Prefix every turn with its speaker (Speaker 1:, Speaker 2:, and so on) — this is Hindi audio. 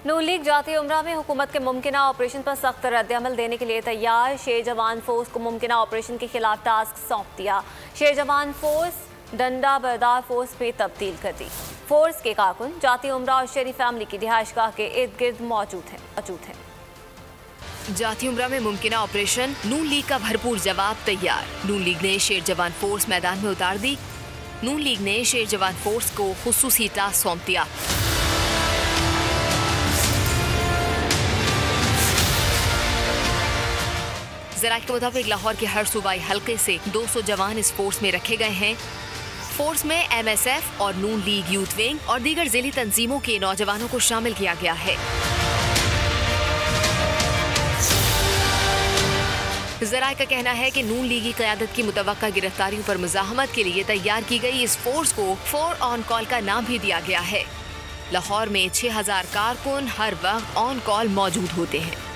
Speaker 1: नून लीग जाती उम्रा में हुकूमत के मुमकिन ऑपरेशन पर सख्त रद्द-ए-अमल देने के लिए तैयार। शेर जवान फोर्स को मुमकिन ऑपरेशन के खिलाफ टास्क सौंप दिया। शेर जवान फोर्स डंडा बरदार फोर्स में तब्दील कर दी। फोर्स के कारकुन जाती उम्रा और शेरी फैमिली की रिहाइशगाह के इर्द गिर्द मौजूद हैं।
Speaker 2: जाती उम्रा में मुमकिन ऑपरेशन, नून लीग का भरपूर जवाब तैयार। नून लीग ने शेर जवान फोर्स मैदान में उतार दी। नून लीग ने शेर जवान फोर्स को खुसूसी टास्क सौंप दिया। ज़राए के मुताबिक लाहौर के हर सूबाई हल्के से 200 जवान इस फोर्स में रखे गए हैं। फोर्स में MSF और नून लीग यूथ विंग और दीगर ज़िली तंजीमों के नौजवानों को शामिल किया गया है। ज़राए का कहना है कि नून लीगी क़यादत की मुतवक्का गिरफ्तारियों पर मुज़ाहमत के लिए तैयार की गई इस फोर्स को 4 ऑन कॉल का नाम भी दिया गया है। लाहौर में 6000 कारकुन हर वक्त ऑन कॉल मौजूद होते हैं।